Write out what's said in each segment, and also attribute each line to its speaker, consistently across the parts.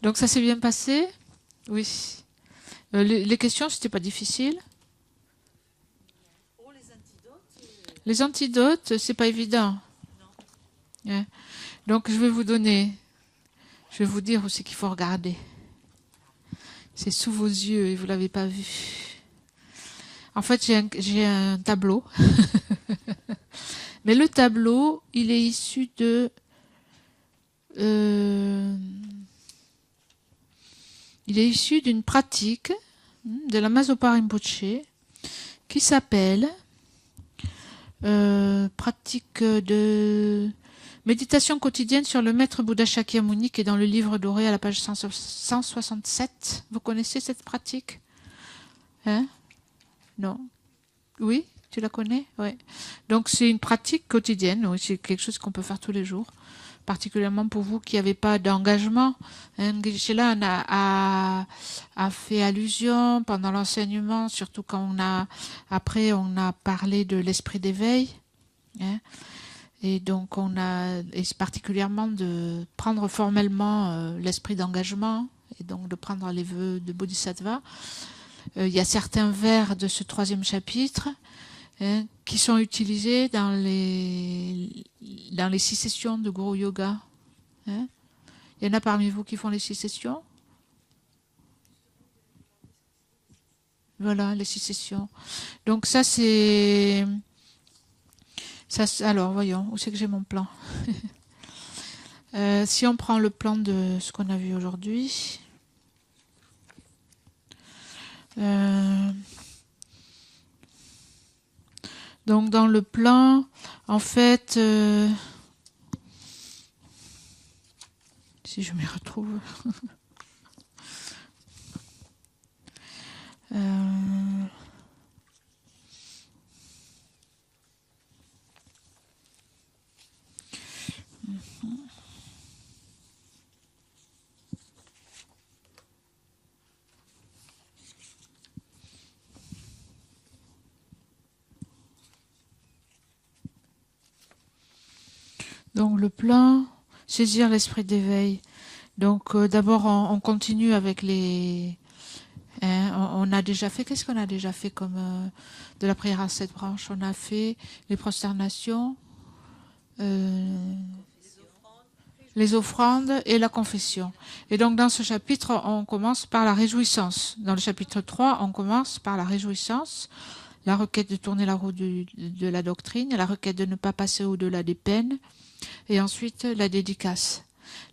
Speaker 1: Donc ça s'est bien passé? Oui. Les questions, c'était pas difficile. Les antidotes, c'est pas évident. Ouais. Donc je vais vous donner, je vais vous dire où c'est qu'il faut regarder. C'est sous vos yeux et vous l'avez pas vu. En fait, j'ai un tableau. Mais le tableau, il est issu euh, il est issu d'une pratique de la Mazopa Rinpoche qui s'appelle pratique de méditation quotidienne sur le maître Bouddha Shakyamuni qui est dans le livre doré à la page 167. Vous connaissez cette pratique? Hein? Non? Oui? Tu la connais? Oui. Donc c'est une pratique quotidienne, oui, c'est quelque chose qu'on peut faire tous les jours, particulièrement pour vous qui n'avez pas d'engagement. Geshe-la a fait allusion pendant l'enseignement, surtout quand après on a parlé de l'esprit d'éveil. Hein, et donc et particulièrement de prendre formellement l'esprit d'engagement et donc de prendre les vœux de Bodhisattva. Il y a certains vers de ce 3e chapitre qui sont utilisés dans les 6 sessions de Guru Yoga. Hein. Il y en a parmi vous qui font les 6 sessions? Voilà, les 6 sessions. Donc ça c'est... Alors voyons, où c'est que j'ai mon plan? Si on prend le plan de ce qu'on a vu aujourd'hui... donc dans le plan, en fait... si je m'y retrouve... Donc le plan, saisir l'esprit d'éveil. Donc d'abord on continue avec les... on a déjà fait, qu'est-ce qu'on a déjà fait comme de la prière à 7 branches? On a fait les prosternations, les offrandes et la confession. Et donc dans ce chapitre, on commence par la réjouissance. Dans le chapitre 3, on commence par la réjouissance, la requête de tourner la roue de la doctrine, la requête de ne pas passer au-delà des peines, et ensuite la dédicace.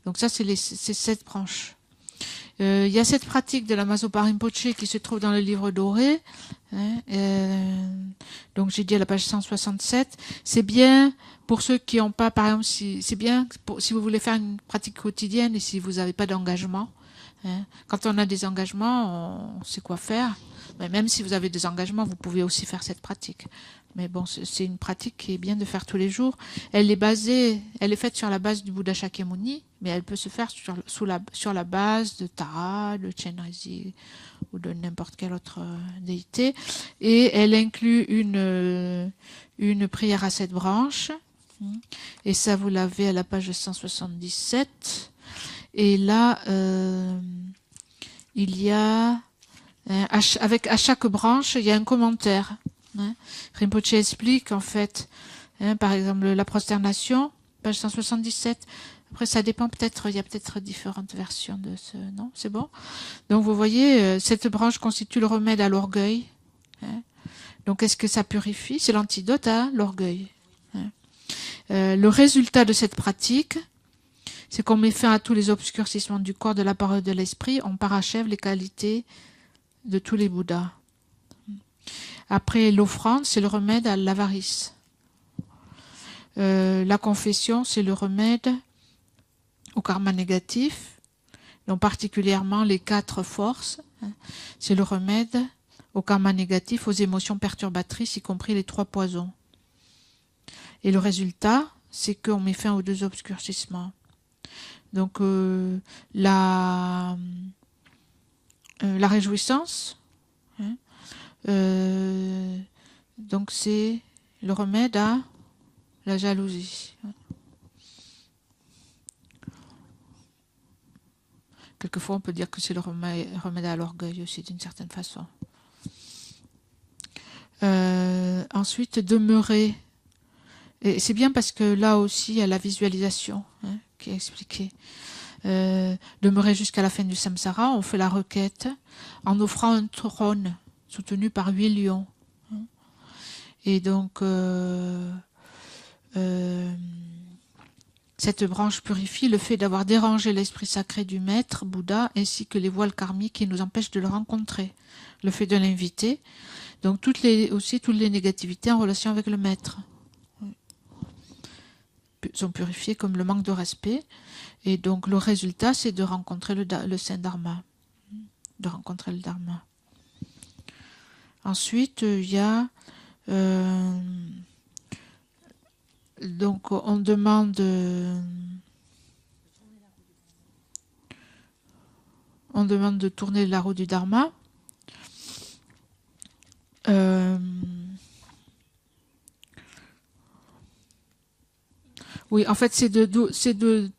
Speaker 1: Donc ça, c'est 7 branches. Il y a cette pratique de la Mazopa Rinpoche qui se trouve dans le livre doré. Hein, donc j'ai dit à la page 167. C'est bien pour ceux qui n'ont pas, par exemple, c'est bien si vous voulez faire une pratique quotidienne et si vous n'avez pas d'engagement. Hein, quand on a des engagements, on sait quoi faire. Mais même si vous avez des engagements, vous pouvez aussi faire cette pratique. Mais bon, c'est une pratique qui est bien de faire tous les jours. Elle est faite sur la base du Bouddha Shakyamuni, mais elle peut se faire sur la base de Tara, de Chenrezig ou de n'importe quelle autre déité. Et elle inclut une prière à 7 branches. Et ça, vous l'avez à la page 177. Et là, il y a... à chaque branche, il y a un commentaire. Hein. Rinpoche explique en fait, par exemple la prosternation, page 177. Après, ça dépend peut-être, il y a peut-être différentes versions de ce. Non, c'est bon. Donc vous voyez, cette branche constitue le remède à l'orgueil. Hein. Donc est-ce que ça purifie? C'est l'antidote à l'orgueil. Hein. Le résultat de cette pratique, c'est qu'on met fin à tous les obscurcissements du corps, de la parole, de l'esprit. On parachève les qualités de tous les Bouddhas. Après, l'offrande, c'est le remède à l'avarice. La confession, c'est le remède au karma négatif, donc particulièrement les 4 forces. C'est le remède au karma négatif, aux émotions perturbatrices, y compris les 3 poisons. Et le résultat, c'est qu'on met fin aux 2 obscurcissements. Donc, la réjouissance, hein, donc c'est le remède à la jalousie. Quelquefois, on peut dire que c'est le remède à l'orgueil aussi, d'une certaine façon. Ensuite, demeurer. Et c'est bien parce que là aussi, il y a la visualisation qui est expliquée. Demeurer jusqu'à la fin du samsara, on fait la requête en offrant un trône soutenu par 8 lions. Et donc, cette branche purifie le fait d'avoir dérangé l'esprit sacré du maître, Bouddha, ainsi que les voiles karmiques qui nous empêchent de le rencontrer. Le fait de l'inviter. Donc, toutes les négativités en relation avec le maître sont purifiées comme le manque de respect. Et donc, le résultat, c'est de rencontrer le Saint Dharma. De rencontrer le Dharma. Ensuite, il y a... donc, on demande de tourner la roue du Dharma. Oui, en fait, c'est de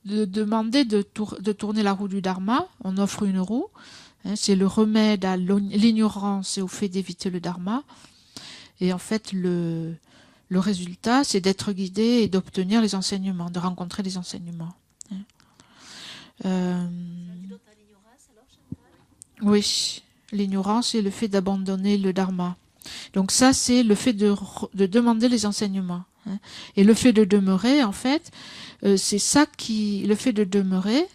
Speaker 1: demander de tourner la roue du Dharma. On offre une roue. C'est le remède à l'ignorance et au fait d'éviter le Dharma. Et en fait, le résultat, c'est d'être guidé et d'obtenir les enseignements, de rencontrer les enseignements. Oui, l'ignorance et le fait d'abandonner le Dharma. Donc ça, c'est le fait de demander les enseignements. Et le fait de demeurer, en fait, c'est ça le fait de demeurer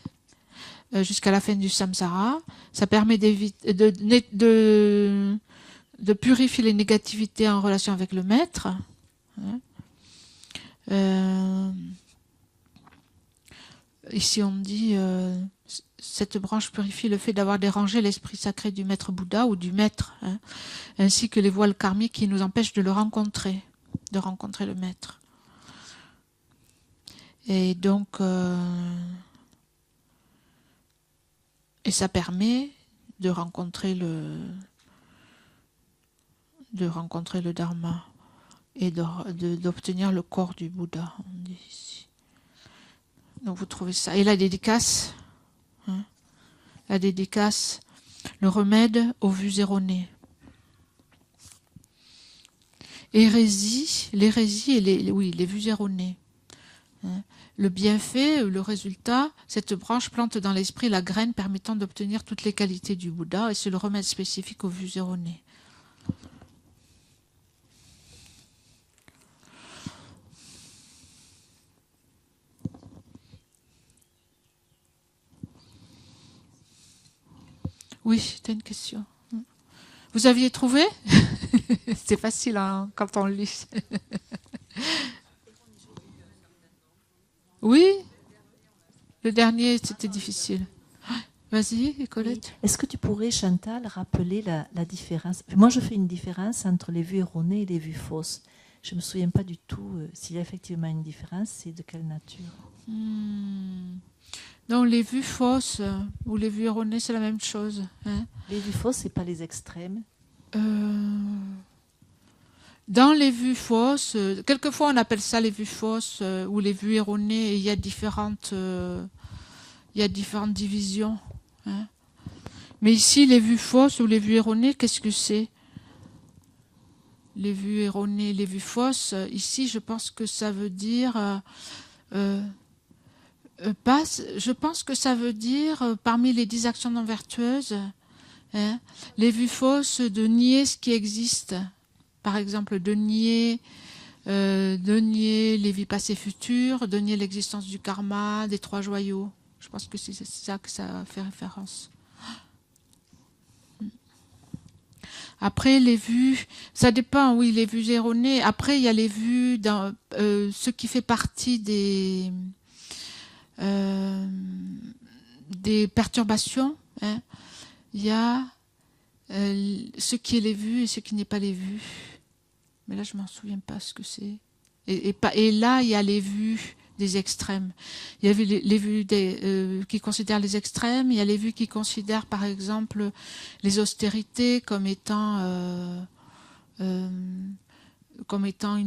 Speaker 1: jusqu'à la fin du samsara, ça permet de purifier les négativités en relation avec le maître. Ici, on dit cette branche purifie le fait d'avoir dérangé l'esprit sacré du maître Bouddha ou du maître, ainsi que les voiles karmiques qui nous empêchent de le rencontrer, de rencontrer le maître. Et donc, et ça permet de rencontrer le Dharma et d'obtenir le corps du Bouddha, on dit ici. Donc vous trouvez ça. Et la dédicace, le remède aux vues erronées. L'hérésie et les vues erronées. Le bienfait, le résultat, cette branche plante dans l'esprit la graine permettant d'obtenir toutes les qualités du Bouddha, et c'est le remède spécifique aux vues erronées. Oui, tu as une question. Vous aviez trouvé? C'est facile quand on lit. Oui, le dernier, c'était difficile. Vas-y, Colette.
Speaker 2: Oui. Est-ce que tu pourrais, Chantal, rappeler la différence? Moi, je fais une différence entre les vues erronées et les vues fausses. Je ne me souviens pas du tout s'il y a effectivement une différence, c'est de quelle nature?
Speaker 1: Donc, les vues fausses ou les vues erronées, c'est la même chose.
Speaker 2: Les vues fausses, ce n'est pas les extrêmes?
Speaker 1: Dans les vues fausses, quelquefois on appelle ça les vues fausses ou les vues erronées, et il y a différentes divisions. Mais ici, les vues fausses ou les vues erronées, qu'est-ce que c'est? Les vues erronées, les vues fausses, ici, je pense que ça veut dire... je pense que ça veut dire, parmi les 10 actions non vertueuses, les vues fausses de nier ce qui existe. Par exemple, de nier les vies passées futures, de nier l'existence du karma, des 3 joyaux. Je pense que c'est ça que ça fait référence. Après, les vues, ça dépend, oui, les vues erronées. Après, il y a les vues dans ce qui fait partie des perturbations. Il y a ce qui est les vues et ce qui n'est pas les vues. Mais là, je ne m'en souviens pas ce que c'est. Et là, il y a les vues des extrêmes. Il y a les vues qui considèrent les extrêmes. Il y a les vues qui considèrent, par exemple, les austérités comme étant une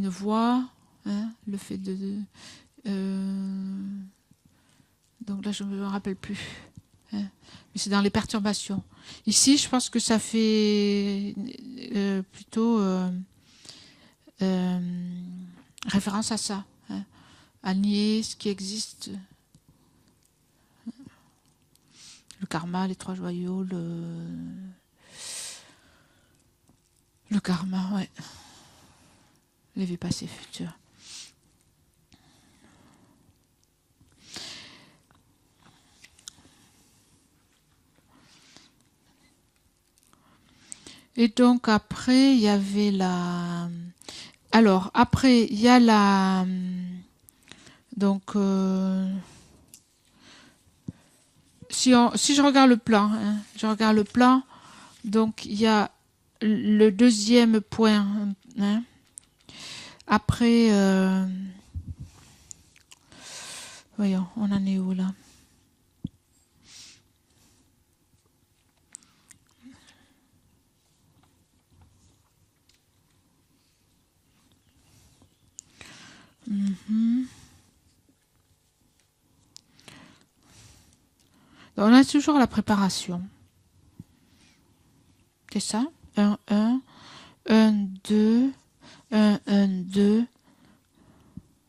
Speaker 1: voie. Le fait de... donc là, je ne me rappelle plus. hein. Mais c'est dans les perturbations. Ici, je pense que ça fait plutôt référence à ça, hein, à nier ce qui existe. Le karma, les trois joyaux, le karma, ouais. Les vies passées, futures. Et donc après, il y avait la... Alors, après, il y a la... Donc, si je regarde le plan, hein, je regarde le plan, donc il y a le deuxième point, hein, après... voyons, on en est où là? On a toujours la préparation. C'est ça? 1, 1, 1, 2, 1, 1, 2.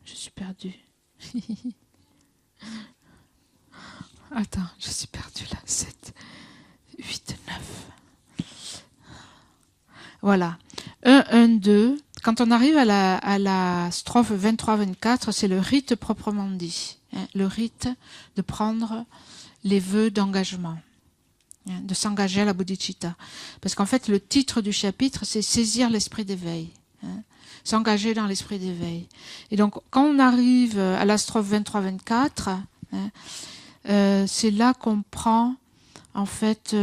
Speaker 1: Je suis perdue. Attends, je suis perdue là. 7, 8, 9. Voilà. 1, 1, 2. Quand on arrive à la strophe 23-24, c'est le rite proprement dit. Hein, le rite de prendre les vœux d'engagement, hein, de s'engager à la bodhicitta. Parce qu'en fait, le titre du chapitre, c'est saisir l'esprit d'éveil. Hein, s'engager dans l'esprit d'éveil. Et donc, quand on arrive à la strophe 23-24, hein, c'est là qu'on prend, en fait,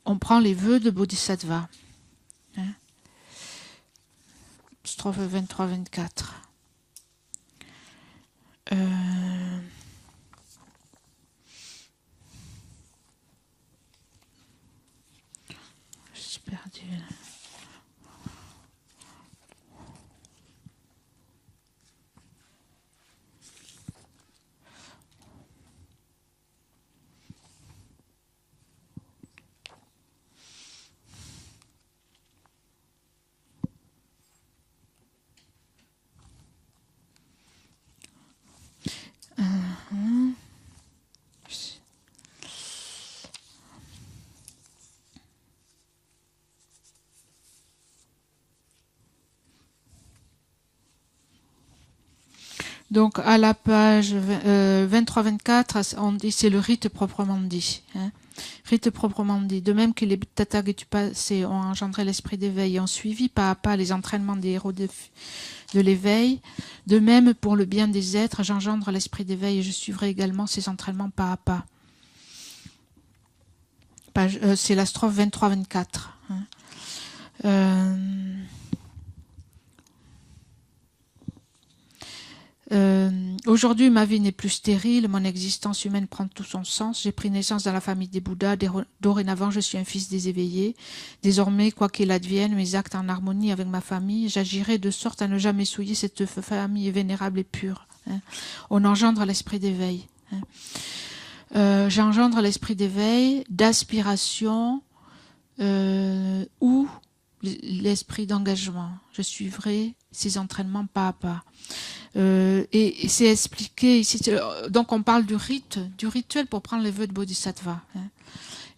Speaker 1: on prend les vœux de Bodhisattva. Hein. Strophe 23-24. Je suis perdue. Donc à la page 23-24, on dit c'est le rite proprement dit. Hein. Rite proprement dit. De même que les Tathagatas ont engendré l'esprit d'éveil et ont suivi pas à pas les entraînements des héros de l'éveil, de même pour le bien des êtres, j'engendre l'esprit d'éveil et je suivrai également ces entraînements pas à pas. C'est la strophe 23-24. Hein. Aujourd'hui, ma vie n'est plus stérile, mon existence humaine prend tout son sens. J'ai pris naissance dans la famille des Bouddhas. Dorénavant, je suis un fils des éveillés. Désormais, quoi qu'il advienne, mes actes en harmonie avec ma famille, j'agirai de sorte à ne jamais souiller cette famille vénérable et pure. Hein. On engendre l'esprit d'éveil. Hein. J'engendre l'esprit d'éveil, d'aspiration ou l'esprit d'engagement. Je suivrai ces entraînements pas à pas. Et c'est expliqué ici. Donc on parle du rituel pour prendre les vœux de Bodhisattva. Hein.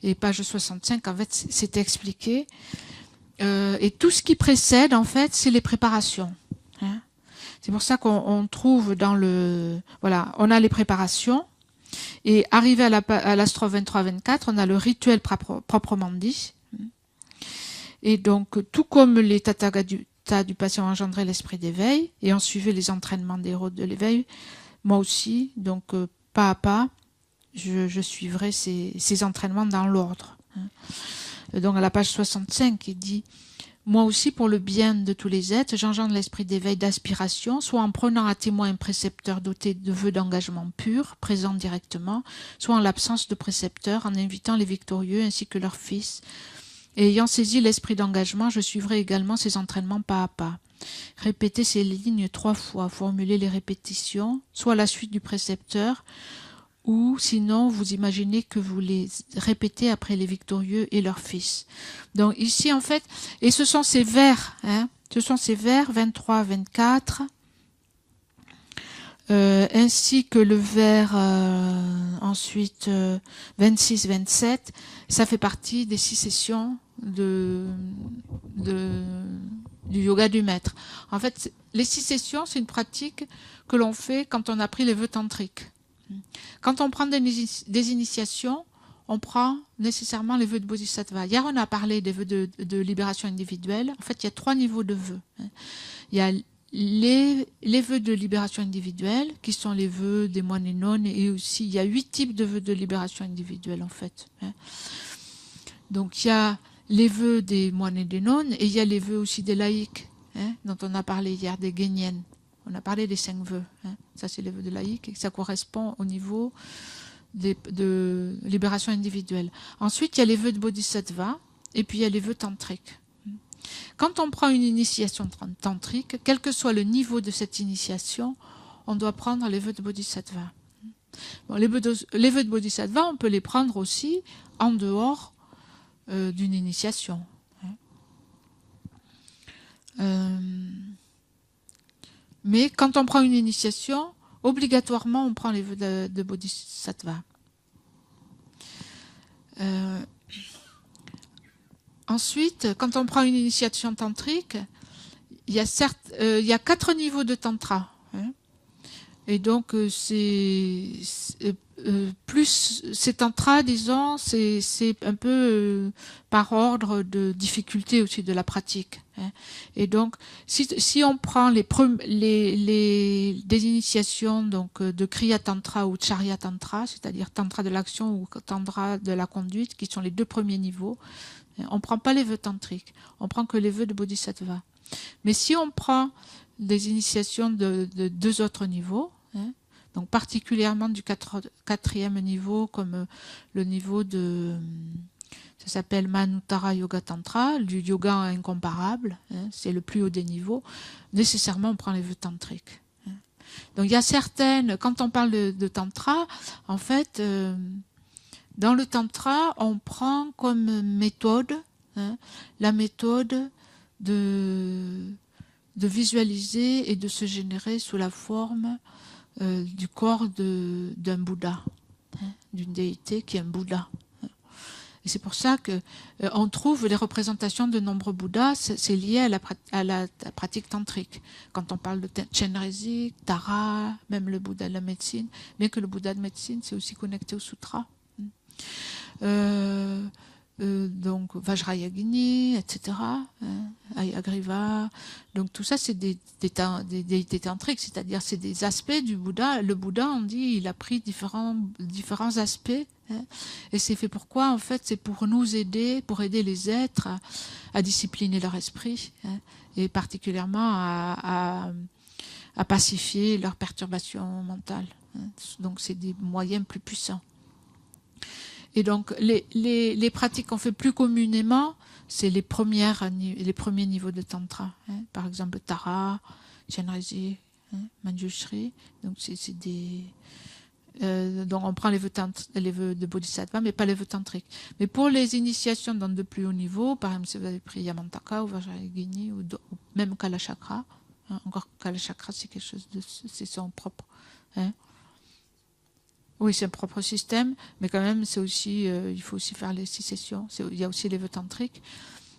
Speaker 1: Et page 65, en fait, c'est expliqué. Et tout ce qui précède, en fait, c'est les préparations. Hein. C'est pour ça qu'on trouve dans le... Voilà, on a les préparations. Et arrivé à la strophe 23-24, on a le rituel proprement dit. Et donc, tout comme les Tathagatas du passé ont engendré l'esprit d'éveil et ont suivi les entraînements des héros de l'éveil, moi aussi, donc pas à pas, je suivrai ces entraînements dans l'ordre. Hein. Donc à la page 65, il dit « Moi aussi, pour le bien de tous les êtres, j'engendre l'esprit d'éveil d'aspiration, soit en prenant à témoin un précepteur doté de vœux d'engagement pur, présent directement, soit en l'absence de précepteur, en invitant les victorieux ainsi que leurs fils. Et ayant saisi l'esprit d'engagement, je suivrai également ces entraînements pas à pas. Répéter ces lignes 3 fois, formuler les répétitions, soit à la suite du précepteur, ou sinon vous imaginez que vous les répétez après les victorieux et leurs fils. Donc ici en fait, et ce sont ces vers, hein, ce sont ces vers 23, 24, ainsi que le vers ensuite 26, 27, ça fait partie des 6 sessions du yoga du maître. En fait, les 6 sessions, c'est une pratique que l'on fait quand on a pris les vœux tantriques. Quand on prend des initiations, on prend nécessairement les vœux de Bodhisattva. Hier, on a parlé des vœux de libération individuelle. En fait, il y a 3 niveaux de vœux. Il y a les vœux de libération individuelle, qui sont les vœux des moines et nonnes, et aussi il y a 8 types de vœux de libération individuelle en fait. Donc il y a les vœux des moines et des nonnes, et il y a les vœux aussi des laïcs, dont on a parlé hier, des guéniennes. On a parlé des 5 vœux. Ça c'est les vœux de laïcs, et ça correspond au niveau de libération individuelle. Ensuite il y a les vœux de Bodhisattva, et puis il y a les vœux tantriques. Quand on prend une initiation tantrique, quel que soit le niveau de cette initiation, on doit prendre les vœux de Bodhisattva. Bon, les vœux de Bodhisattva, on peut les prendre aussi en dehors d'une initiation. Mais quand on prend une initiation, obligatoirement on prend les vœux de Bodhisattva. Ensuite, quand on prend une initiation tantrique, il y a 4 niveaux de tantra. Et donc, plus ces tantras, disons, c'est un peu par ordre de difficulté aussi de la pratique. Et donc, si on prend des initiations donc de Kriya Tantra ou Charya Tantra, c'est-à-dire Tantra de l'action ou Tantra de la conduite, qui sont les 2 premiers niveaux, on ne prend pas les vœux tantriques, on prend que les vœux de Bodhisattva. Mais si on prend des initiations de 2 autres niveaux, donc particulièrement du 4e niveau, comme le niveau de, ça s'appelle Manutara Yoga Tantra, du yoga incomparable, c'est le plus haut des niveaux, nécessairement on prend les vœux tantriques. Donc il y a certaines, quand on parle de tantra, en fait, dans le tantra, on prend comme méthode la méthode de visualiser et de se générer sous la forme du corps d'un Bouddha, d'une déité qui est un Bouddha. Et c'est pour ça que on trouve les représentations de nombreux Bouddhas, c'est lié à la pratique tantrique. Quand on parle de Chenrezig, Tara, même le Bouddha de la médecine, bien que le Bouddha de médecine, c'est aussi connecté au sutra. Donc Vajrayagini, etc., Ayagriva, donc tout ça c'est des déités tantriques, c'est-à-dire c'est des aspects du Bouddha. Le Bouddha, on dit, il a pris différents aspects, et c'est fait pourquoi en fait c'est pour nous aider, pour aider les êtres à discipliner leur esprit, et particulièrement à pacifier leurs perturbations mentales. Donc c'est des moyens plus puissants. Et donc, les pratiques qu'on fait plus communément, c'est les premiers niveaux de tantra. Par exemple, Tara, Chenrezig, Manjushri. Donc, c'est des... donc, on prend les vœux de Bodhisattva, mais pas les vœux tantriques. Mais pour les initiations dans de plus hauts niveaux, par exemple, si vous avez pris Yamantaka ou Vajrayagini, ou même Kalachakra, encore Kalachakra, c'est quelque chose de... c'est son propre... Oui, c'est un propre système, mais quand même, c'est aussi, il faut aussi faire les 6 sessions. Il y a aussi les vœux tantriques.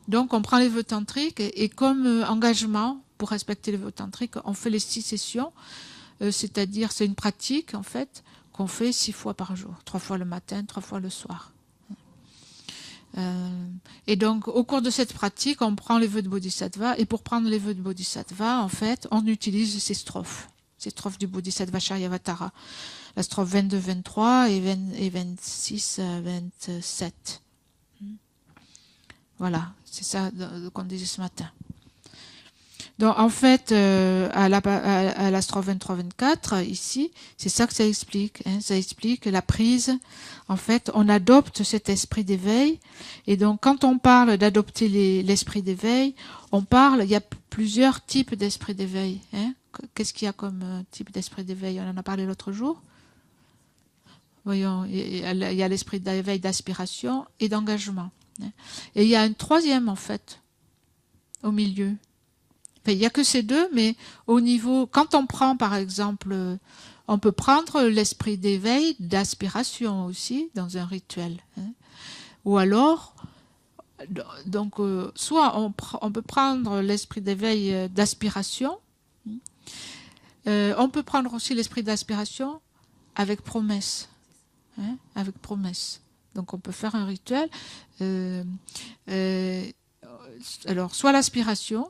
Speaker 1: Donc, on prend les vœux tantriques et comme engagement pour respecter les vœux tantriques, on fait les 6 sessions. C'est-à-dire, c'est une pratique, en fait, qu'on fait 6 fois par jour. 3 fois le matin, 3 fois le soir. Et donc, au cours de cette pratique, on prend les vœux de Bodhisattva. Et pour prendre les vœux de Bodhisattva, en fait, on utilise ces strophes du Bodhisattva Charyavatara. La strophe 22, 23 et 26, 27. Voilà, c'est ça qu'on disait ce matin. Donc en fait, à la strophe 23, 24, ici, c'est ça que ça explique. Ça explique la prise. En fait, on adopte cet esprit d'éveil. Et donc, quand on parle d'adopter l'esprit d'éveil, il y a plusieurs types d'esprit d'éveil. Qu'est-ce qu'il y a comme type d'esprit d'éveil? On en a parlé l'autre jour. voyons, il y a l'esprit d'éveil, d'aspiration et d'engagement. Et il y a un troisième, en fait, au milieu. Enfin, il n'y a que ces deux, mais au niveau, quand on prend, par exemple, on peut prendre l'esprit d'éveil, d'aspiration aussi, dans un rituel. Ou alors, donc, soit on peut prendre l'esprit d'éveil d'aspiration, on peut prendre aussi l'esprit d'aspiration avec promesse. Avec promesse. Donc on peut faire un rituel. Alors, soit l'aspiration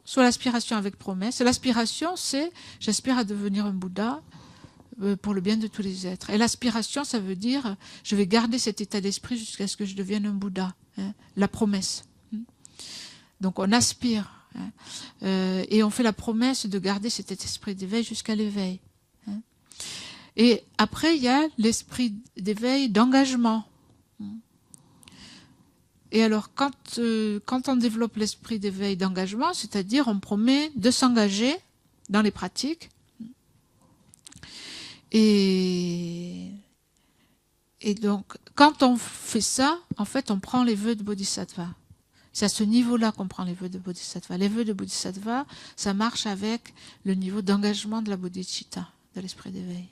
Speaker 1: avec promesse. L'aspiration, c'est j'aspire à devenir un Bouddha pour le bien de tous les êtres. Et l'aspiration, ça veut dire je vais garder cet état d'esprit jusqu'à ce que je devienne un Bouddha. La promesse. Donc on aspire. Et on fait la promesse de garder cet esprit d'éveil jusqu'à l'éveil. Et après, il y a l'esprit d'éveil d'engagement. Et alors, quand on développe l'esprit d'éveil d'engagement, c'est-à-dire on promet de s'engager dans les pratiques. Et donc, quand on fait ça, en fait, on prend les vœux de Bodhisattva. C'est à ce niveau-là qu'on prend les vœux de Bodhisattva. Les vœux de Bodhisattva, ça marche avec le niveau d'engagement de la bodhicitta, de l'esprit d'éveil.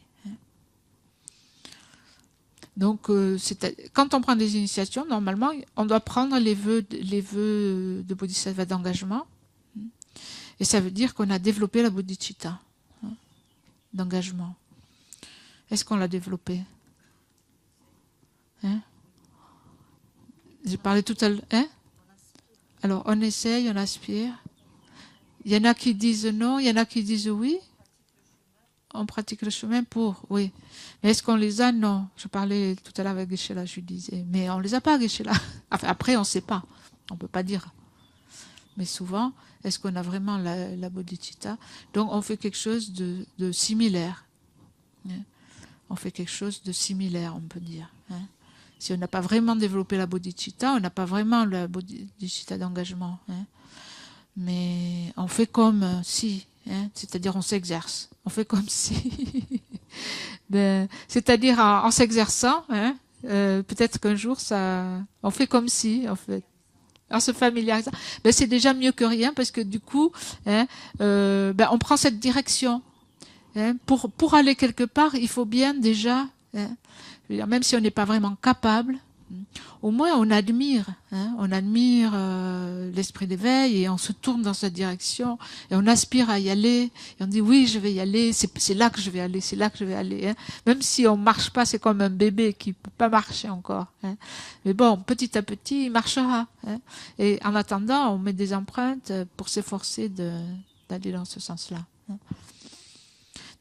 Speaker 1: Donc, quand on prend des initiations, normalement, on doit prendre les vœux de Bodhisattva d'engagement. Et ça veut dire qu'on a développé la bodhicitta d'engagement. Est-ce qu'on l'a développé? J'ai parlé tout à l'heure. Alors, on essaye, on aspire. Il y en a qui disent non, il y en a qui disent oui. On pratique le chemin pour, oui. Mais est-ce qu'on les a? Non. Je parlais tout à l'heure avec Geshe-la, je disais. Mais on ne les a pas, Geshe-la. Enfin, après, on ne sait pas. On ne peut pas dire. Mais souvent, est-ce qu'on a vraiment la bodhicitta? Donc, on fait quelque chose de similaire. On fait quelque chose de similaire, on peut dire. Si on n'a pas vraiment développé la bodhicitta, on n'a pas vraiment la bodhicitta d'engagement. Mais on fait comme si, c'est-à-dire on s'exerce. On fait comme si. C'est-à-dire en s'exerçant, peut-être qu'un jour, on fait comme si, en fait. En se familiarisant. C'est déjà mieux que rien parce que du coup, on prend cette direction. Pour aller quelque part, il faut bien déjà, même si on n'est pas vraiment capable, au moins on admire l'esprit d'éveil et on se tourne dans cette direction et on aspire à y aller et on dit oui, je vais y aller, c'est là que je vais aller, c'est là que je vais aller. Même si on marche pas, c'est comme un bébé qui peut pas marcher encore. Mais bon, petit à petit, il marchera. Et en attendant, on met des empreintes pour s'efforcer d'aller dans ce sens-là.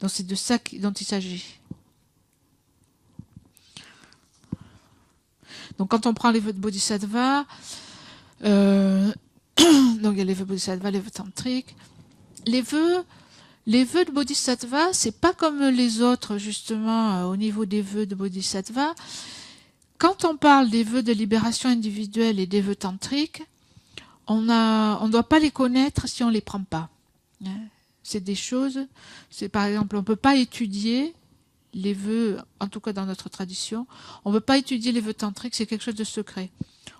Speaker 1: Donc c'est de ça dont il s'agit. Donc quand on prend les vœux de Bodhisattva, donc il y a les vœux Bodhisattva, les vœux tantriques. Les vœux de Bodhisattva, c'est pas comme les autres justement au niveau des vœux de Bodhisattva. Quand on parle des vœux de libération individuelle et des vœux tantriques, on ne doit pas les connaître si on les prend pas. C'est des choses, c'est par exemple, on ne peut pas étudier les vœux, en tout cas dans notre tradition, on ne peut pas étudier les vœux tantriques, c'est quelque chose de secret.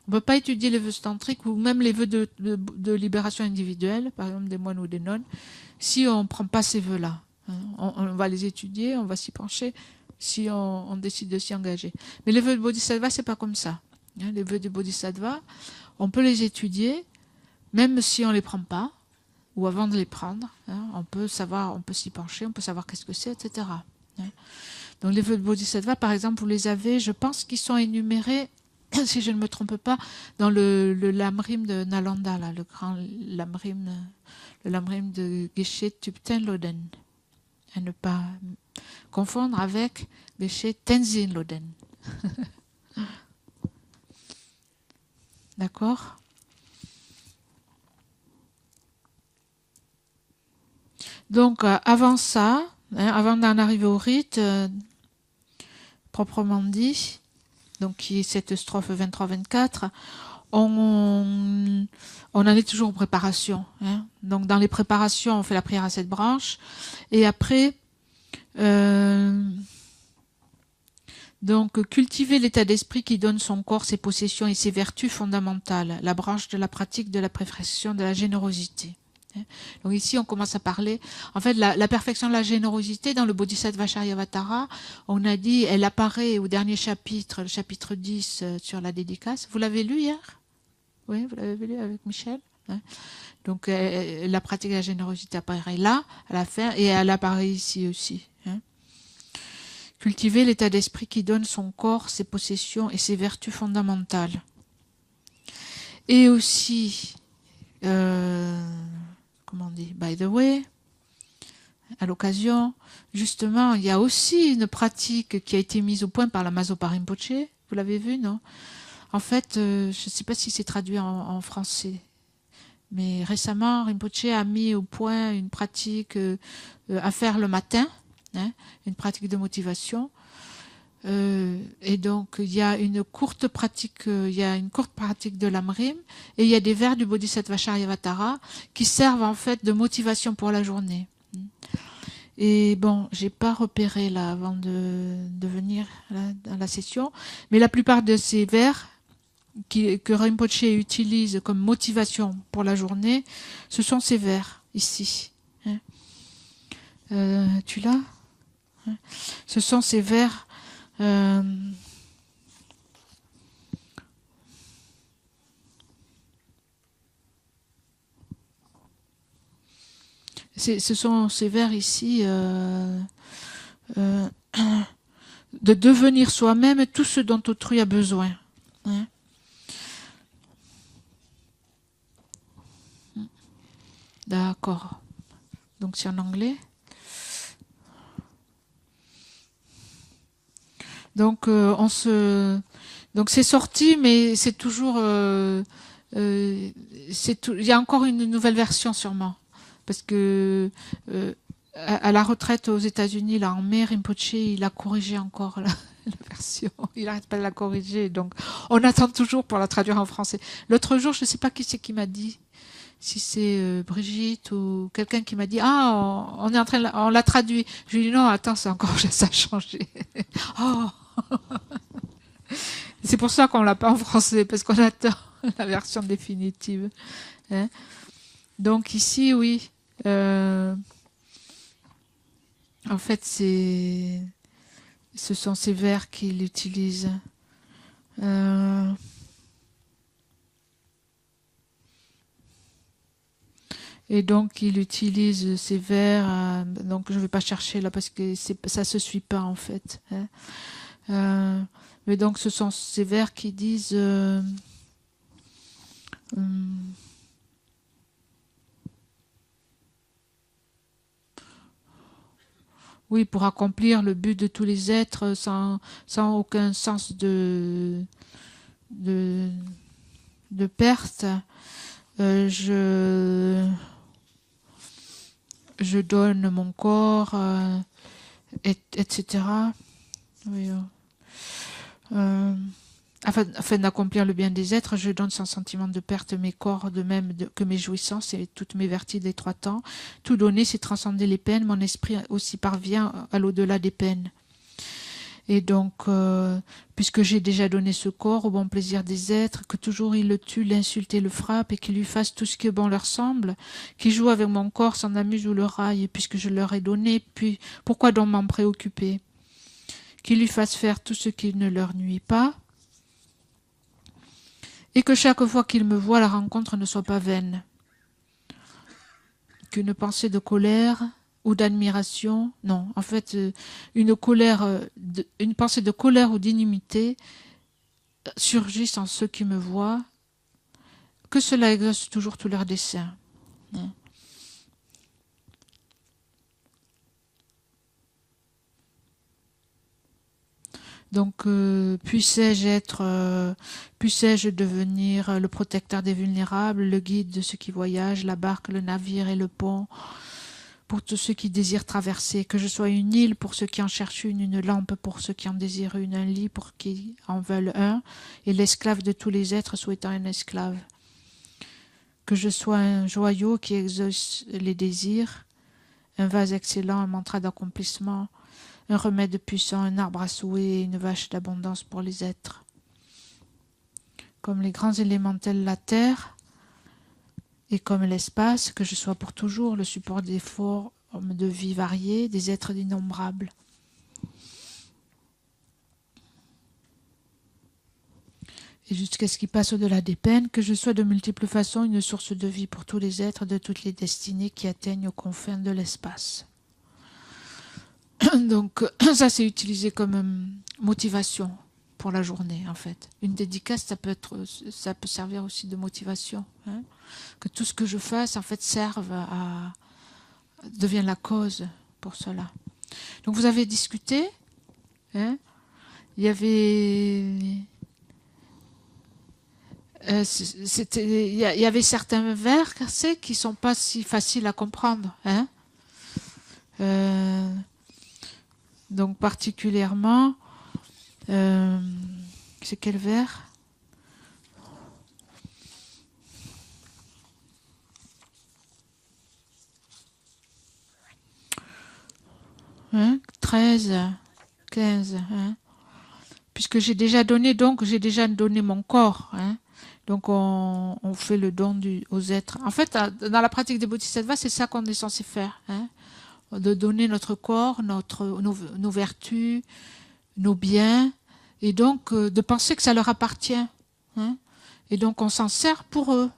Speaker 1: On ne peut pas étudier les vœux tantriques ou même les vœux de libération individuelle, par exemple des moines ou des nonnes, si on ne prend pas ces vœux-là. On va les étudier, on va s'y pencher, si on décide de s'y engager. Mais les vœux de Bodhisattva, c'est pas comme ça. Les vœux de Bodhisattva, on peut les étudier, même si on ne les prend pas, ou avant de les prendre, on peut savoir, on peut s'y pencher, on peut savoir qu'est-ce que c'est, etc. Donc les vœux de Bodhisattva, par exemple, vous les avez, je pense qu'ils sont énumérés, si je ne me trompe pas, dans le Lamrim de Nalanda, là, le grand Lamrim de Geshe Thupten Loden. À ne pas confondre avec Geshe Tenzin Loden. D'accord ? Donc, avant ça, avant d'en arriver au rite, proprement dit, donc qui est cette strophe 23-24, on en est toujours en préparation. Donc, dans les préparations, on fait la prière à 7 branches. Et après, Donc, cultiver l'état d'esprit qui donne son corps, ses possessions et ses vertus fondamentales, la branche de la pratique de la perfection de la générosité. Donc ici, on commence à parler, en fait, la perfection de la générosité dans le Bodhisattva Charyavatara, on a dit, elle apparaît au dernier chapitre, le chapitre 10 sur la dédicace. Vous l'avez lu hier? Oui, vous l'avez lu avec Michel? Donc, la pratique de la générosité apparaît là, à la fin, et elle apparaît ici aussi. Cultiver l'état d'esprit qui donne son corps, ses possessions et ses vertus fondamentales. Et aussi, comment on dit, by the way, à l'occasion, justement, il y a aussi une pratique qui a été mise au point par la Mazopa Rinpoche. Vous l'avez vu, non? En fait, je ne sais pas si c'est traduit en français, mais récemment, Rinpoche a mis au point une pratique à faire le matin, une pratique de motivation. Et donc, il y a une courte pratique de l'Amrim, et il y a des vers du Bodhisattva Charyavatara qui servent en fait de motivation pour la journée. Et bon, j'ai pas repéré là avant de venir là, dans la session, mais la plupart de ces vers que Rinpoche utilise comme motivation pour la journée, ce sont ces vers ici. Tu l'as? Ce sont ces vers ce sont ces vers ici de devenir soi-même tout ce dont autrui a besoin. D'accord. Donc c'est en anglais. Donc donc c'est sorti, mais c'est toujours il y a encore une nouvelle version sûrement, parce que à la retraite aux États-Unis, là en mai, Rinpoche, il a corrigé encore la version. Il n'arrête pas de la corriger, donc on attend toujours pour la traduire en français. L'autre jour, je ne sais pas qui c'est qui m'a dit, si c'est Brigitte ou quelqu'un qui m'a dit on est en train on l'a traduit. Je lui ai dit non, attends, c'est encore ça a changé. Oh. C'est pour ça qu'on l'a pas en français, parce qu'on attend la version définitive. Donc ici, oui. En fait, ce sont ces vers qu'il utilise. Et donc, il utilise ces vers. Donc, je ne vais pas chercher là parce que ça ne se suit pas en fait. Mais donc, ce sont ces vers qui disent oui, pour accomplir le but de tous les êtres sans aucun sens de perte, je donne mon corps, etc. Oui, afin d'accomplir le bien des êtres, je donne sans sentiment de perte mes corps, de même que mes jouissances et toutes mes vertus des trois temps. Tout donner, c'est transcender les peines. Mon esprit aussi parvient à l'au-delà des peines. Et donc, puisque j'ai déjà donné ce corps au bon plaisir des êtres, que toujours ils le tuent, l'insultent et le frappent, et qu'ils lui fassent tout ce qui bon leur semble, qu'ils jouent avec mon corps, s'en amusent ou le raillent, puisque je leur ai donné, puis pourquoi donc m'en préoccuper? Qu'ils lui fassent faire tout ce qui ne leur nuit pas, et que chaque fois qu'ils me voient, la rencontre ne soit pas vaine. Qu'une pensée de colère ou d'admiration, non, en fait, une pensée de colère ou d'inimité surgisse en ceux qui me voient, que cela exauce toujours tous leurs desseins. Donc, puissais-je devenir le protecteur des vulnérables, le guide de ceux qui voyagent, la barque, le navire et le pont, pour tous ceux qui désirent traverser, que je sois une île pour ceux qui en cherchent une lampe pour ceux qui en désirent une, un lit pour qui en veulent un, et l'esclave de tous les êtres souhaitant un esclave. Que je sois un joyau qui exauce les désirs, un vase excellent, un mantra d'accomplissement, un remède puissant, un arbre à souhait, une vache d'abondance pour les êtres. Comme les grands élémentels, la terre, et comme l'espace, que je sois pour toujours le support des formes de vie variées, des êtres innombrables. Et jusqu'à ce qu'il passe au-delà des peines, que je sois de multiples façons une source de vie pour tous les êtres de toutes les destinées qui atteignent aux confins de l'espace. Donc ça c'est utilisé comme motivation pour la journée en fait. Une dédicace ça peut servir aussi de motivation, hein, que tout ce que je fasse en fait devienne la cause pour cela. Donc vous avez discuté, hein, il y avait certains versets qui sont pas si faciles à comprendre, hein. Donc particulièrement, c'est quel vers? Hein, 13, 15. Hein. Puisque j'ai déjà donné mon corps. Hein. Donc on fait le don aux êtres. En fait, dans la pratique des bodhisattvas, c'est ça qu'on est censé faire. Hein. De donner notre corps, nos vertus, nos biens, et donc de penser que ça leur appartient. Hein. Et donc on s'en sert pour eux.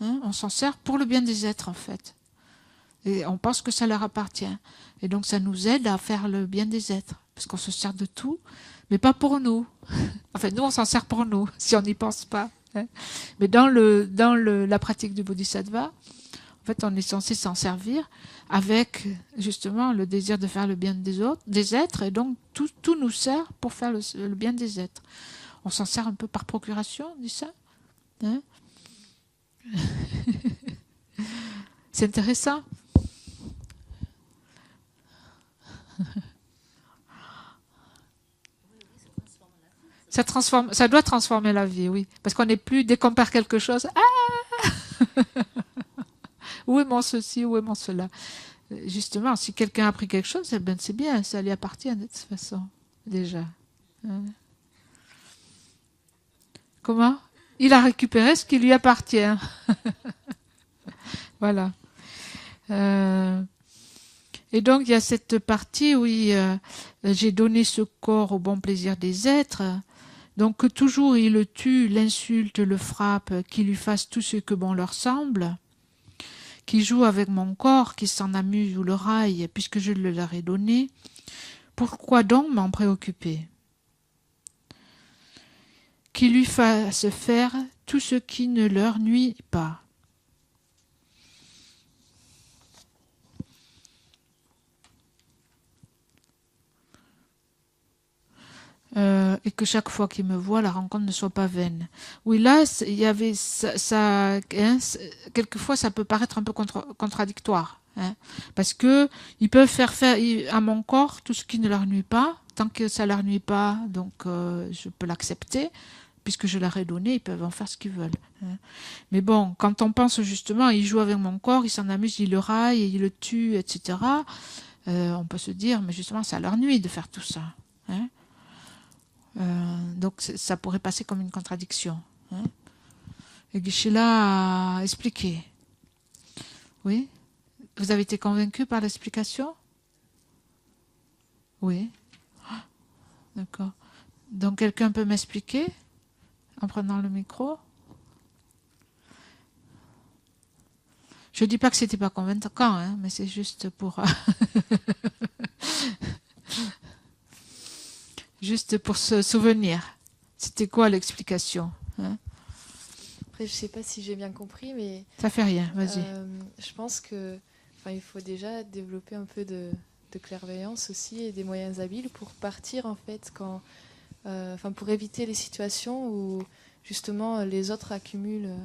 Speaker 1: Hein. On s'en sert pour le bien des êtres, en fait. Et on pense que ça leur appartient. Et donc ça nous aide à faire le bien des êtres. Parce qu'on se sert de tout, mais pas pour nous. Enfin, nous, on s'en sert pour nous, si on n'y pense pas. Hein. Mais dans la pratique du bodhisattva, en fait, on est censé s'en servir avec, justement, le désir de faire le bien des êtres, et donc tout nous sert pour faire le bien des êtres. On s'en sert un peu par procuration, on dit ça, hein. C'est intéressant. Ça doit transformer la vie, oui. Parce qu'on n'est plus, dès qu'on perd quelque chose, ah où est mon ceci, où est mon cela. Justement, si quelqu'un a pris quelque chose, eh ben c'est bien, ça lui appartient de toute façon, déjà. Comment? Il a récupéré ce qui lui appartient. Voilà. Et donc, il y a cette partie où j'ai donné ce corps au bon plaisir des êtres. Donc, que toujours il le tue, l'insulte, le frappe, qu'il lui fasse tout ce que bon leur semble, qui joue avec mon corps, qui s'en amuse ou le raille, puisque je le leur ai donné. Pourquoi donc m'en préoccuper? Qu'il lui fasse faire tout ce qui ne leur nuit pas. Et que chaque fois qu'il me voit, la rencontre ne soit pas vaine. Oui, là, il y avait ça hein, quelquefois, ça peut paraître un peu contradictoire, hein, parce que ils peuvent faire à mon corps tout ce qui ne leur nuit pas, tant que ça leur nuit pas, donc je peux l'accepter, puisque je leur ai donné, ils peuvent en faire ce qu'ils veulent. Hein. Mais bon, quand on pense justement, ils jouent avec mon corps, ils s'en amusent, ils le raillent, ils le tuent, etc., on peut se dire, mais justement, ça leur nuit de faire tout ça. Hein. Donc ça pourrait passer comme une contradiction. Hein. Et Geshe-la a expliqué. Oui. Vous avez été convaincu par l'explication? Oui. D'accord. Donc quelqu'un peut m'expliquer en prenant le micro? Je dis pas que c'était pas convaincant, hein, mais c'est juste pour juste pour se souvenir. C'était quoi l'explication, hein?
Speaker 3: Après, je sais pas si j'ai bien compris, mais
Speaker 1: ça fait rien. Vas-y.
Speaker 3: Je pense que, il faut déjà développer un peu de clairvoyance aussi et des moyens habiles pour partir en fait pour éviter les situations où justement les autres accumulent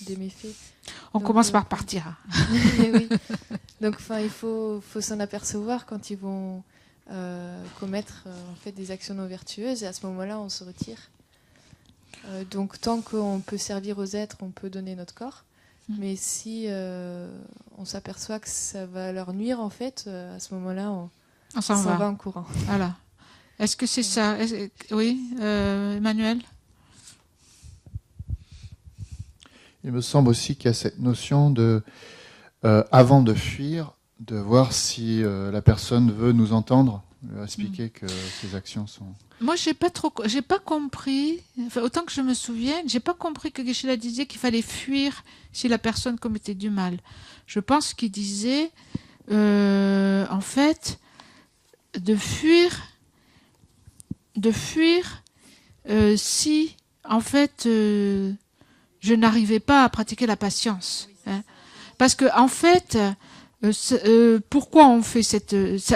Speaker 3: des méfaits.
Speaker 1: On commence par partir.
Speaker 3: Oui. Donc il faut s'en apercevoir quand ils vont commettre en fait des actions non vertueuses, et à ce moment-là on se retire. Donc tant qu'on peut servir aux êtres, on peut donner notre corps. Mais si on s'aperçoit que ça va leur nuire, en fait, à ce moment-là,
Speaker 1: On s'en va.
Speaker 3: en courant.
Speaker 1: Voilà. Est-ce que c'est ça? Oui, Emmanuel?
Speaker 4: Il me semble aussi qu'il y a cette notion de, avant de fuir, de voir si la personne veut nous entendre, expliquer que ses actions sont...
Speaker 1: Moi, j'ai pas compris, enfin, autant que je me souvienne, j'ai pas compris que Geshe-la disait qu'il fallait fuir si la personne commettait du mal. Je pense qu'il disait, en fait, de fuir si, en fait, je n'arrivais pas à pratiquer la patience. Hein. Parce que, en fait, pourquoi on fait ça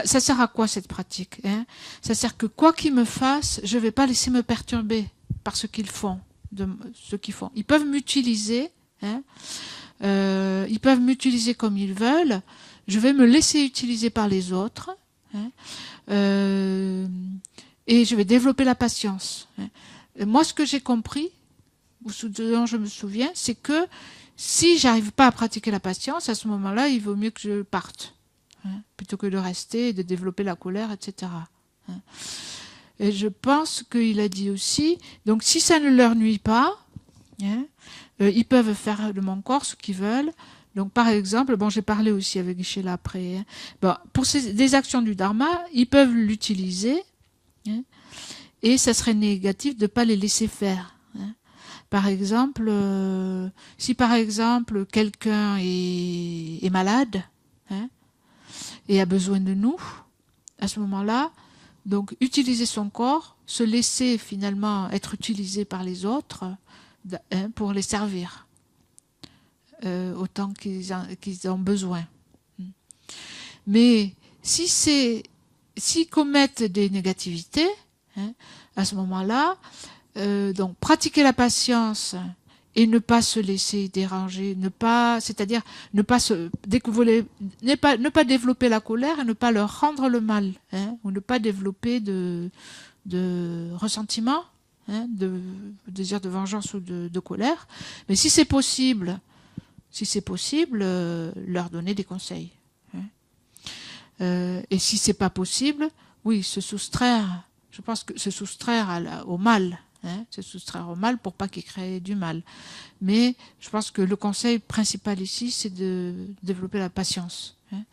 Speaker 1: sert à quoi cette pratique, hein? Ça sert que quoi qu'ils me fassent, je ne vais pas laisser me perturber par ce qu'ils font. Ils peuvent m'utiliser, hein? Ils peuvent m'utiliser comme ils veulent. Je vais me laisser utiliser par les autres, hein? Et je vais développer la patience. Hein? Moi, ce que j'ai compris, ou ce dont je me souviens, c'est que si j'arrive pas à pratiquer la patience, à ce moment-là, il vaut mieux que je parte, hein, plutôt que de rester et de développer la colère, etc. Hein. Et je pense qu'il a dit aussi, donc si ça ne leur nuit pas, hein, ils peuvent faire de mon corps ce qu'ils veulent. Donc par exemple, bon, j'ai parlé aussi avec Geshe-la après, hein, bon, pour des actions du Dharma, ils peuvent l'utiliser, hein, et ça serait négatif de ne pas les laisser faire. Hein. Par exemple, si par exemple quelqu'un est malade, hein, et a besoin de nous, à ce moment-là, donc utiliser son corps, se laisser finalement être utilisé par les autres, hein, pour les servir autant qu'ils ont besoin. Mais s'ils commettent des négativités, hein, à ce moment-là, donc pratiquer la patience et ne pas se laisser déranger, c'est-à-dire ne pas développer la colère et ne pas leur rendre le mal, hein, ou ne pas développer de ressentiment, hein, de désir de vengeance ou de colère. Mais si c'est possible, leur donner des conseils. Hein. Et si c'est pas possible, oui, se soustraire. Je pense que se soustraire au mal. Hein, se soustraire au mal pour pas qu'il crée du mal. Mais je pense que le conseil principal ici, c'est de développer la patience, hein,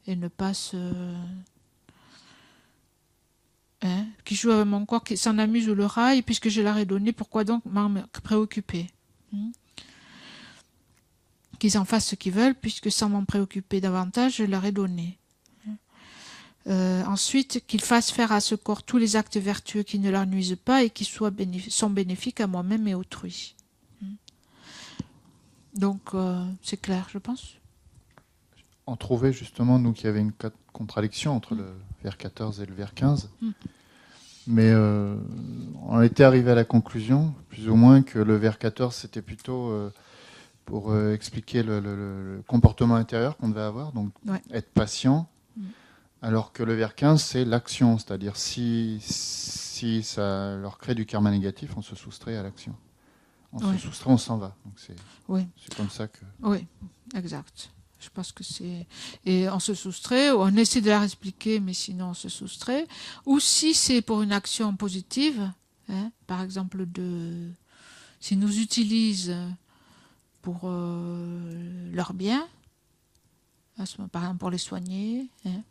Speaker 1: et ne pas qui joue avec mon corps, qui s'en amuse ou le raille, puisque je leur ai donné, pourquoi donc m'en préoccuper, hein, qu'ils en fassent ce qu'ils veulent, puisque sans m'en préoccuper davantage, je leur ai donné. Ensuite, qu'ils fassent faire à ce corps tous les actes vertueux qui ne leur nuisent pas et qui sont bénéfiques à moi-même et autrui. Donc, c'est clair, je pense.
Speaker 4: On trouvait justement, nous, qu'il y avait une contradiction entre le vers 14 et le vers 15. Mais on était arrivé à la conclusion, plus ou moins, que le vers 14, c'était plutôt pour expliquer le comportement intérieur qu'on devait avoir, donc être patient. Alors que le vers 15, c'est l'action, c'est-à-dire si ça leur crée du karma négatif, on se soustrait à l'action. On se soustrait, on s'en va. Donc c'est comme ça que...
Speaker 1: Oui, exact. Je pense que c'est... Et on se soustrait, on essaie de leur expliquer, mais sinon on se soustrait. Ou si c'est pour une action positive, hein, par exemple, s'ils nous utilisent pour leur bien, par exemple pour les soigner, hein,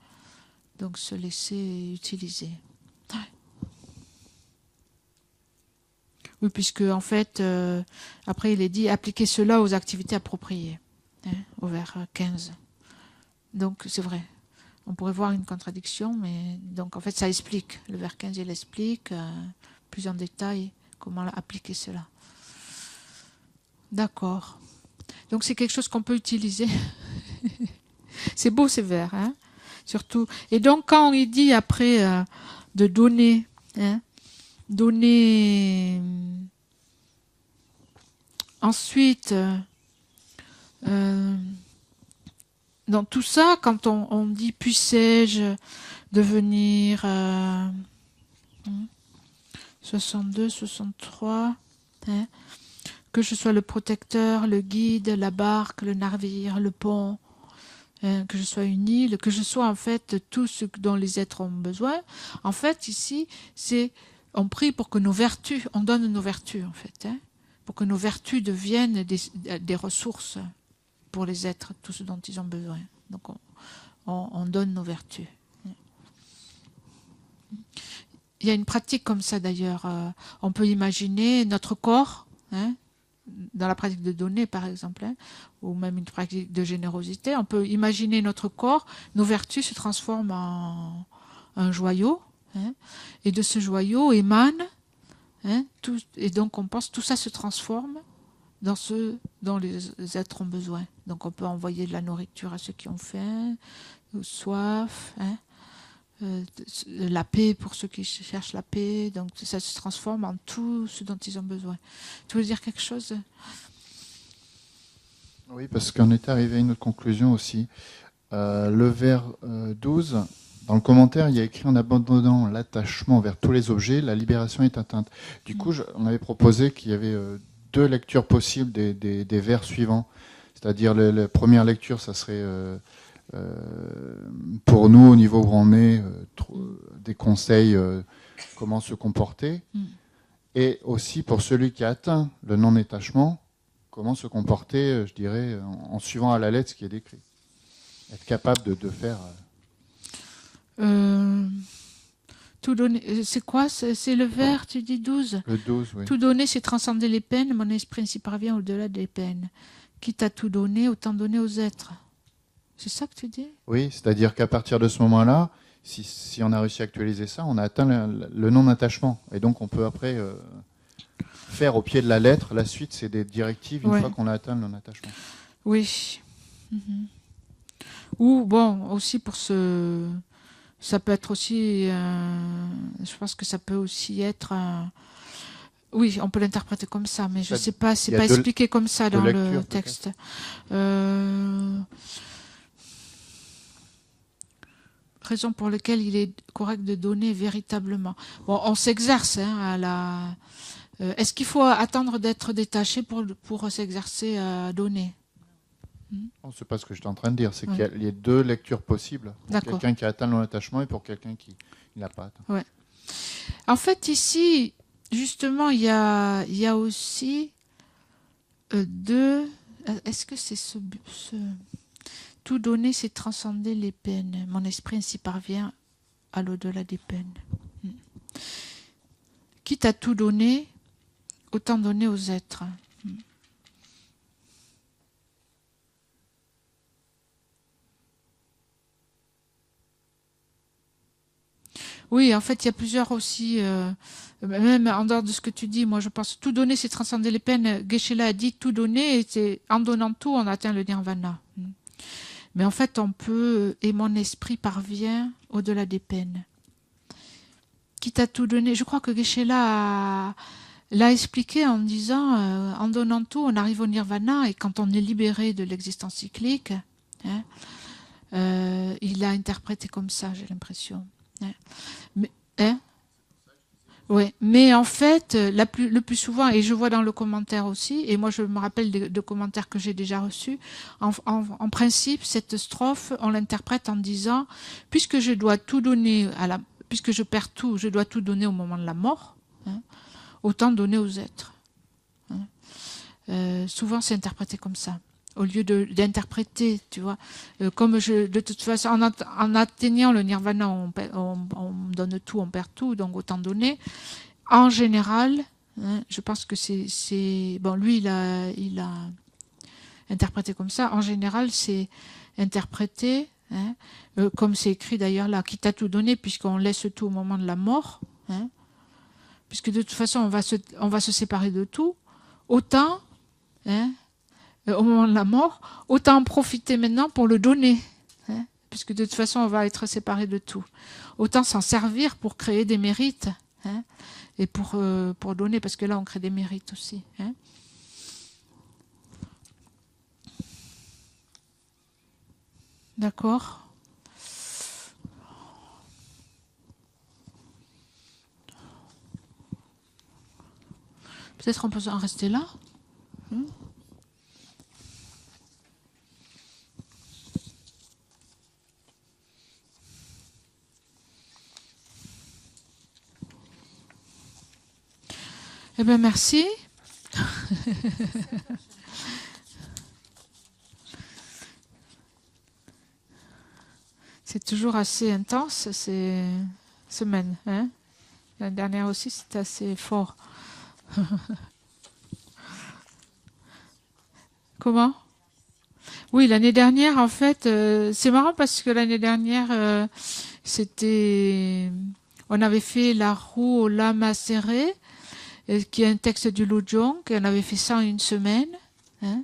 Speaker 1: donc se laisser utiliser. Ouais. Oui, puisque en fait, après il est dit appliquer cela aux activités appropriées, hein, au vers 15. Donc c'est vrai, on pourrait voir une contradiction, mais donc en fait ça explique. Le vers 15 il explique plus en détail comment appliquer cela. D'accord. Donc c'est quelque chose qu'on peut utiliser. C'est beau ces vers, hein, surtout. Et donc quand il dit après de donner, hein, ensuite dans tout ça, quand on dit puissais-je devenir 62, 63, hein, que je sois le protecteur, le guide, la barque, le navire, le pont, que je sois une île, que je sois en fait tout ce dont les êtres ont besoin. En fait, ici, c'est on prie pour que nos vertus, on donne nos vertus en fait, pour que nos vertus deviennent des ressources pour les êtres, tout ce dont ils ont besoin. Donc on donne nos vertus. Il y a une pratique comme ça d'ailleurs. On peut imaginer notre corps, dans la pratique de donner par exemple, ou même une pratique de générosité, on peut imaginer notre corps, nos vertus se transforment en un joyau, et de ce joyau émane, tout, et donc on pense tout ça se transforme dans ce dont les êtres ont besoin. Donc on peut envoyer de la nourriture à ceux qui ont faim, ou soif, la paix pour ceux qui cherchent la paix. Donc ça se transforme en tout ce dont ils ont besoin. Tu veux dire quelque chose?
Speaker 4: Oui, parce qu'on est arrivé à une autre conclusion aussi. Le vers 12, dans le commentaire, il y a écrit: en abandonnant l'attachement vers tous les objets, la libération est atteinte. Du coup, on avait proposé qu'il y avait deux lectures possibles des vers suivants. C'est-à-dire la première lecture, ça serait pour nous, au niveau où on est, des conseils, comment se comporter. Et aussi pour celui qui a atteint le non-détachement, comment se comporter, je dirais, en suivant à la lettre ce qui est décrit. Être capable de faire...
Speaker 1: Tout donner, c'est quoi? C'est le vers, tu dis 12?
Speaker 4: Le 12, oui.
Speaker 1: Tout donner, c'est transcender les peines. Mon esprit ainsi parvient au-delà des peines. Quitte à tout donner, autant donner aux êtres. C'est ça que tu dis?
Speaker 4: Oui, c'est-à-dire qu'à partir de ce moment-là, si on a réussi à actualiser ça, on a atteint le non-attachement. Et donc on peut après faire au pied de la lettre. La suite, c'est des directives une fois qu'on a atteint le non-attachement.
Speaker 1: Oui. Ou bon, aussi pour ce... Ça peut être aussi... je pense que ça peut aussi être... oui, on peut l'interpréter comme ça, mais je ne sais pas, c'est pas expliqué comme ça dans le texte. Raison pour laquelle il est correct de donner véritablement. Bon, on s'exerce à la... est-ce qu'il faut attendre d'être détaché pour s'exercer à donner?
Speaker 4: Non, c'est pas ce que je suis en train de dire, c'est qu'il y a deux lectures possibles. Pour quelqu'un qui a atteint le non-attachement et pour quelqu'un qui n'a pas atteint.
Speaker 1: Ouais. En fait, ici, justement, il y a aussi deux... Est-ce que c'est ce... Tout donner, c'est transcender les peines. Mon esprit ainsi parvient à l'au-delà des peines. Quitte à tout donner, autant donner aux êtres. Oui, en fait, il y a plusieurs aussi, même en dehors de ce que tu dis, moi je pense tout donner, c'est transcender les peines. Geshe-la a dit tout donner, et c'est en donnant tout, on atteint le nirvana. Mais en fait, on peut, et mon esprit parvient au-delà des peines. Quitte à tout donner, je crois que Geshe-la l'a expliqué en disant, en donnant tout, on arrive au nirvana, et quand on est libéré de l'existence cyclique, il l'a interprété comme ça, j'ai l'impression. Mais en fait, le plus souvent, et je vois dans le commentaire aussi, et moi je me rappelle de commentaires que j'ai déjà reçus, en principe, cette strophe, on l'interprète en disant, puisque je dois tout donner, puisque je perds tout, je dois tout donner au moment de la mort, autant donner aux êtres. Souvent c'est interprété comme ça. Au lieu d'interpréter, tu vois, comme de toute façon, en atteignant le nirvana, on donne tout, on perd tout, donc autant donner. En général, je pense que c'est bon, lui il a interprété comme ça. En général, c'est interprété, comme c'est écrit d'ailleurs là, quitte à tout donner, puisqu'on laisse tout au moment de la mort, puisque de toute façon on va se séparer de tout, autant, au moment de la mort, autant en profiter maintenant pour le donner, puisque de toute façon on va être séparé de tout. Autant s'en servir pour créer des mérites, et pour donner, parce que là on crée des mérites aussi. D'accord. Peut-être on peut en rester là. Eh bien, merci. C'est toujours assez intense ces semaines. Hein. L'année dernière aussi, c'était assez fort. Comment? Oui, l'année dernière, en fait, c'est marrant parce que l'année dernière, on avait fait La roue au lama serré, qui est un texte du Lojong, et on avait fait ça en une semaine. Hein,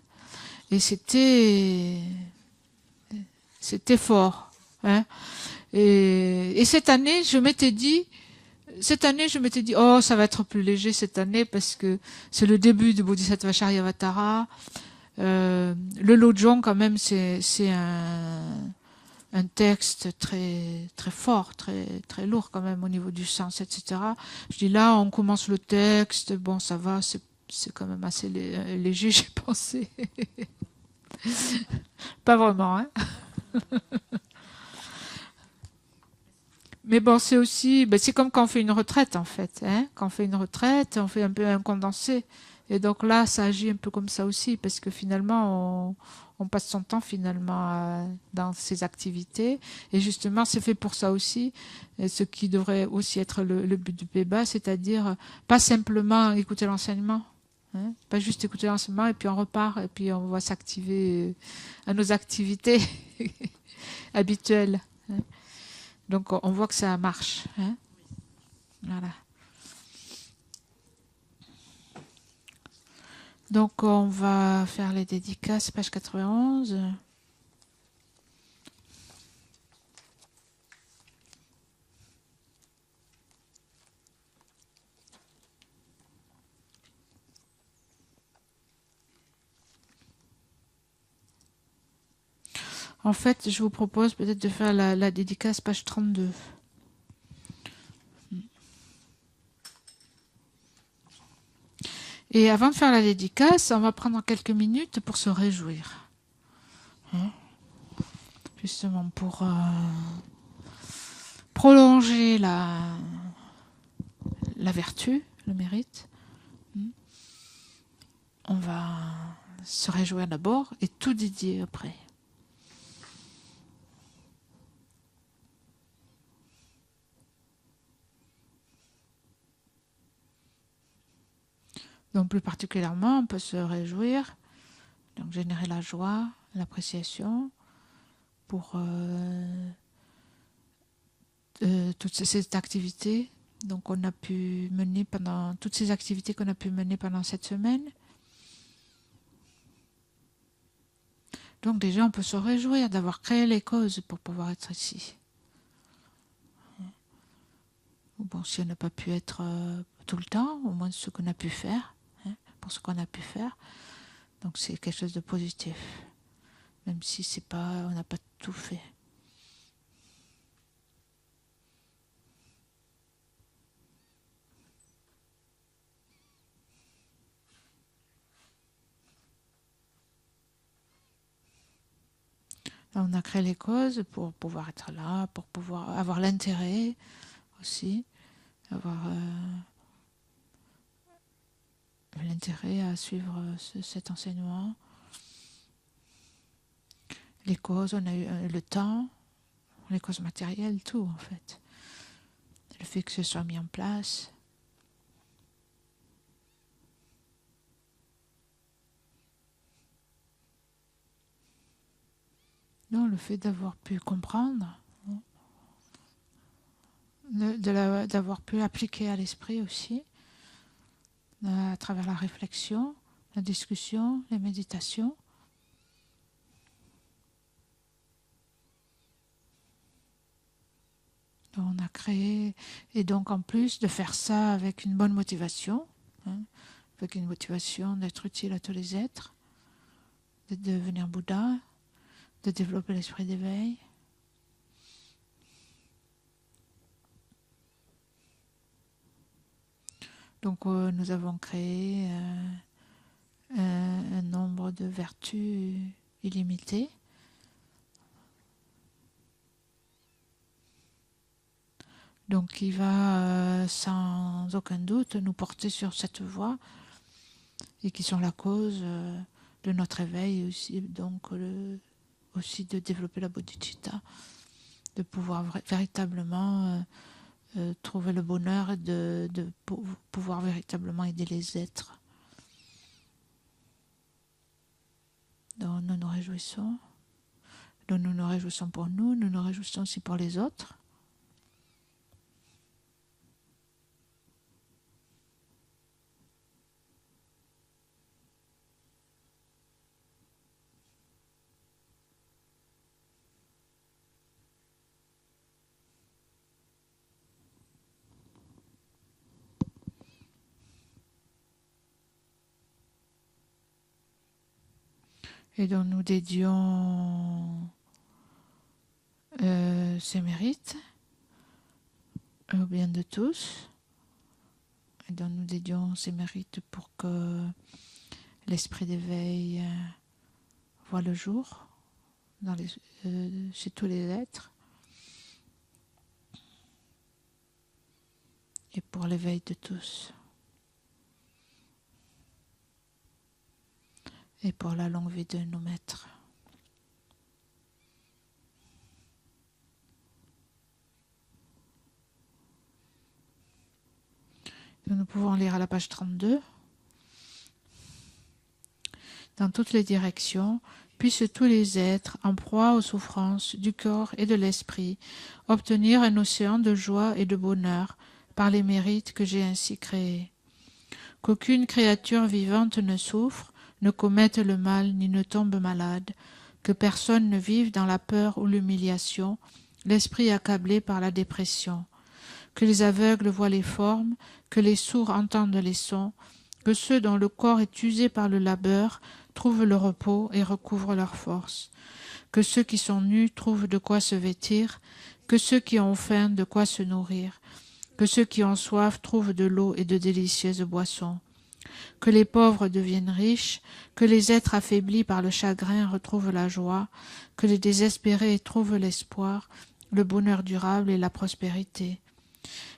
Speaker 1: et c'était fort. Hein. Et cette année, je m'étais dit, oh, ça va être plus léger cette année parce que c'est le début de Bodhisattva Charyavatara. Le Lojong, quand même, c'est un texte très, très fort, très, très lourd quand même au niveau du sens, etc. Je dis là, on commence le texte, bon, ça va, c'est quand même assez léger, j'ai pensé. Pas vraiment, hein. Mais bon, c'est aussi, c'est comme quand on fait une retraite en fait. Hein. Quand on fait une retraite, on fait un peu un condensé. Et donc là, ça agit un peu comme ça aussi, parce que finalement, on passe son temps finalement dans ces activités. Et justement, c'est fait pour ça aussi, et ce qui devrait aussi être le but du PEBA, c'est-à-dire pas simplement écouter l'enseignement, hein, pas juste écouter l'enseignement et puis on repart et puis on va s'activer à nos activités habituelles. Hein. Donc on voit que ça marche. Hein. Voilà. Donc on va faire les dédicaces, page 91. En fait, je vous propose peut-être de faire la dédicace, page 32. Et avant de faire la dédicace, on va prendre quelques minutes pour se réjouir. Hein, justement, pour prolonger la vertu, le mérite. On va se réjouir d'abord et tout dédier après. Donc plus particulièrement, on peut se réjouir, donc générer la joie, l'appréciation pour toutes ces activités. Donc on a pu mener pendant toutes ces activités qu'on a pu mener pendant cette semaine. Donc déjà on peut se réjouir d'avoir créé les causes pour pouvoir être ici. Bon, si on n'a pas pu être tout le temps, au moins ce qu'on a pu faire, hein, pour ce qu'on a pu faire. Donc c'est quelque chose de positif, même si on n'a pas tout fait. Là, on a créé les causes pour pouvoir être là, pour pouvoir avoir l'intérêt aussi, avoir l'intérêt à suivre cet enseignement. Les causes, on a eu le temps, les causes matérielles, tout en fait. Le fait que ce soit mis en place. Non, le fait d'avoir pu comprendre, d'avoir pu appliquer à l'esprit aussi, à travers la réflexion, la discussion, les méditations. Donc on a créé, et donc en plus de faire ça avec une bonne motivation, hein, avec une motivation d'être utile à tous les êtres, de devenir Bouddha, de développer l'esprit d'éveil. Donc nous avons créé un nombre de vertus illimité. Donc il va sans aucun doute nous porter sur cette voie et qui sont la cause de notre éveil et aussi, donc aussi de développer la bodhicitta, de pouvoir véritablement trouver le bonheur et de pouvoir véritablement aider les êtres. Donc nous nous réjouissons. Donc nous nous réjouissons pour nous, nous nous réjouissons aussi pour les autres. Et donc nous dédions ces mérites au bien de tous. Et donc nous dédions ces mérites pour que l'esprit d'éveil voit le jour chez tous les êtres. Et pour l'éveil de tous. Et pour la longue vie de nos maîtres. Nous pouvons lire à la page 32. Dans toutes les directions, puissent tous les êtres, en proie aux souffrances du corps et de l'esprit, obtenir un océan de joie et de bonheur par les mérites que j'ai ainsi créés. Qu'aucune créature vivante ne souffre, ne commette le mal ni ne tombe malade, que personne ne vive dans la peur ou l'humiliation, l'esprit accablé par la dépression, que les aveugles voient les formes, que les sourds entendent les sons, que ceux dont le corps est usé par le labeur trouvent le repos et recouvrent leur force, que ceux qui sont nus trouvent de quoi se vêtir, que ceux qui ont faim de quoi se nourrir, que ceux qui ont soif trouvent de l'eau et de délicieuses boissons, que les pauvres deviennent riches, que les êtres affaiblis par le chagrin retrouvent la joie, que les désespérés trouvent l'espoir, le bonheur durable et la prospérité.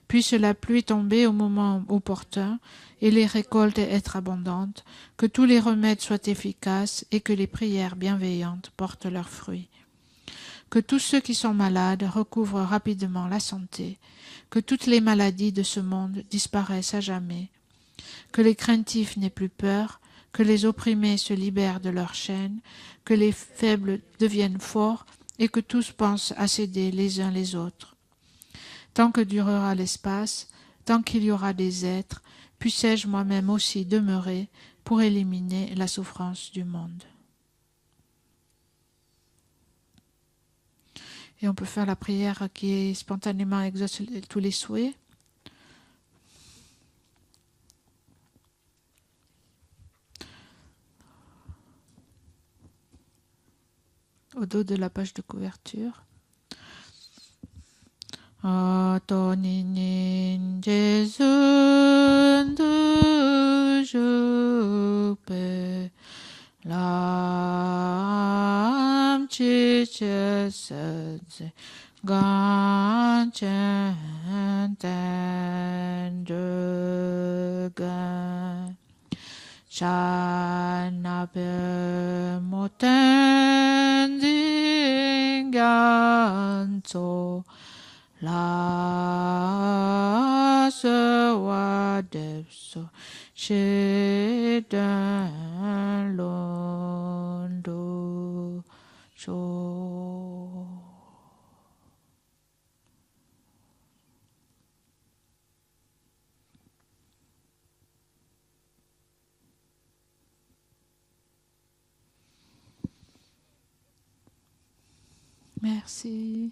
Speaker 1: Puisse la pluie tomber au moment opportun et les récoltes être abondantes, que tous les remèdes soient efficaces et que les prières bienveillantes portent leurs fruits. Que tous ceux qui sont malades recouvrent rapidement la santé, que toutes les maladies de ce monde disparaissent à jamais, que les craintifs n'aient plus peur, que les opprimés se libèrent de leurs chaînes, que les faibles deviennent forts et que tous pensent à s'aider les uns les autres. Tant que durera l'espace, tant qu'il y aura des êtres, puissé-je moi-même aussi demeurer pour éliminer la souffrance du monde. Et on peut faire la prière qui spontanément exauce tous les souhaits. Au dos de la page de couverture. Atoninin Jésus de Jupe Lam Chiche Sedze Ganchen Tendegan Shanabe Motendinganzo La sewa depso shedan londo sho. Merci.